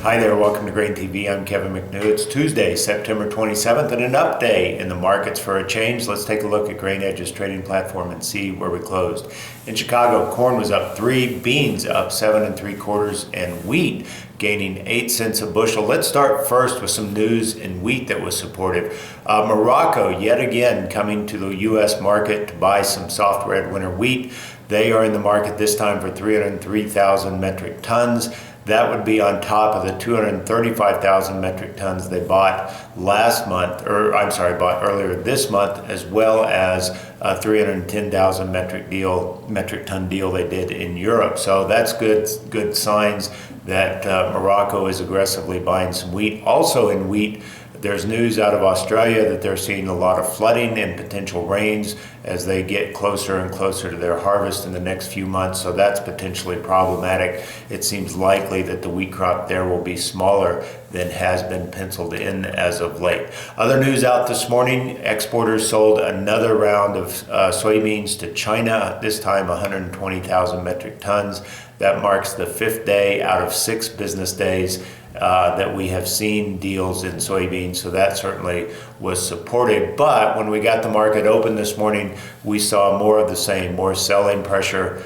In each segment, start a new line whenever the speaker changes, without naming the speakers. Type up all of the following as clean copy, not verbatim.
Hi there, welcome to Grain TV. I'm Kevin McNew. It's Tuesday, September 27th, and an update in the markets for a change. Let's take a look at Grain Edge's trading platform and see where we closed. In Chicago, corn was up 3, beans up 7 3/4, and wheat gaining 8 cents a bushel. Let's start first with some news in wheat that was supportive. Morocco, yet again, coming to the U.S. market to buy some soft red winter wheat. They are in the market this time for 303,000 metric tons. That would be on top of the 235,000 metric tons they bought bought earlier this month, as well as a 310,000 metric ton deal they did in Europe. So that's good signs that Morocco is aggressively buying some wheat. Also in wheat, there's news out of Australia that they're seeing a lot of flooding and potential rains as they get closer and closer to their harvest in the next few months, so that's potentially problematic. It seems likely that the wheat crop there will be smaller than has been penciled in as of late. Other news out this morning, exporters sold another round of soybeans to China, this time 120,000 metric tons. That marks the 5th day out of 6 business days that we have seen deals in soybeans, so that certainly was supportive. But when we got the market open this morning, we saw more of the same, more selling pressure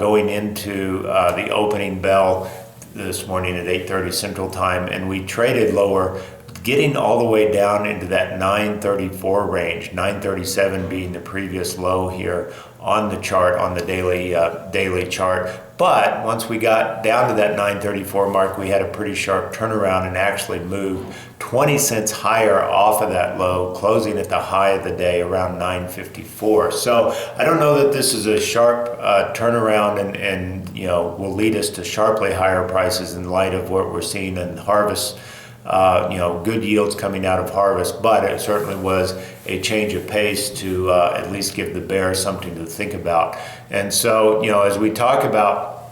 going into the opening bell this morning at 8:30 Central Time, and we traded lower, getting all the way down into that 934 range, 937 being the previous low here on the chart, on the daily chart. But once we got down to that 934 mark, we had a pretty sharp turnaround and actually moved 20 cents higher off of that low, closing at the high of the day around 954. So I don't know that this is a sharp turnaround and will lead us to sharply higher prices in light of what we're seeing in harvest. Good yields coming out of harvest, but it certainly was a change of pace to at least give the bears something to think about. And so, as we talk about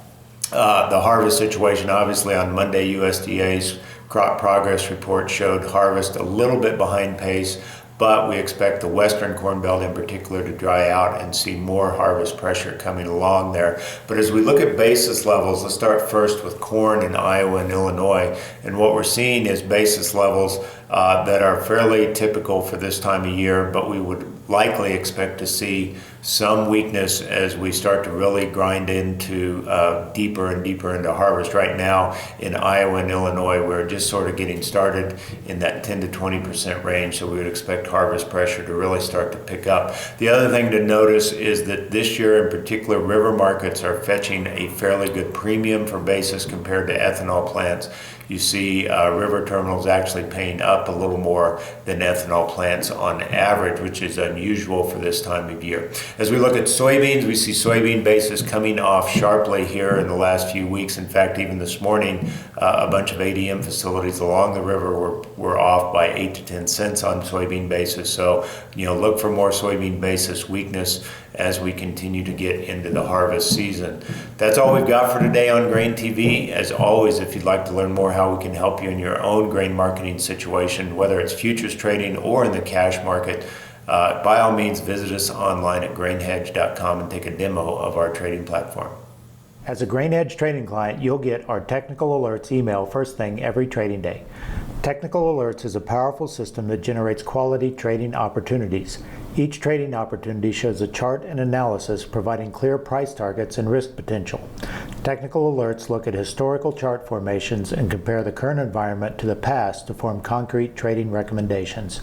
the harvest situation, obviously on Monday, USDA's crop progress report showed harvest a little bit behind pace, but we expect the Western Corn Belt in particular to dry out and see more harvest pressure coming along there. But as we look at basis levels, let's start first with corn in Iowa and Illinois. And what we're seeing is basis levels that are fairly typical for this time of year, but we would likely expect to see some weakness as we start to really grind into deeper and deeper into harvest. Right now in Iowa and Illinois, we're just sort of getting started in that 10 to 20% range, so we would expect harvest pressure to really start to pick up. The other thing to notice is that this year in particular, river markets are fetching a fairly good premium for basis compared to ethanol plants. You see river terminals actually paying up a little more than ethanol plants on average, which is unusual for this time of year. As we look at soybeans, we see soybean basis coming off sharply here in the last few weeks. In fact, even this morning, a bunch of ADM facilities along the river were off by 8 to 10 cents on soybean basis. So, look for more soybean basis weakness as we continue to get into the harvest season. That's all we've got for today on Grain TV. As always, if you'd like to learn more how we can help you in your own grain marketing situation, whether it's futures trading or in the cash market, by all means visit us online at grainhedge.com and take a demo of our trading platform.
As a Grain Edge trading client, you'll get our technical alerts email first thing every trading day. Technical Alerts is a powerful system that generates quality trading opportunities. Each trading opportunity shows a chart and analysis providing clear price targets and risk potential. Technical Alerts look at historical chart formations and compare the current environment to the past to form concrete trading recommendations.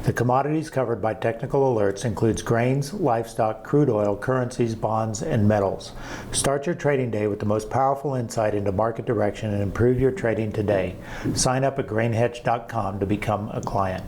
The commodities covered by Technical Alerts includes grains, livestock, crude oil, currencies, bonds, and metals. Start your trading day with the most powerful insight into market direction and improve your trading today. Sign up at grainhedge.com to become a client.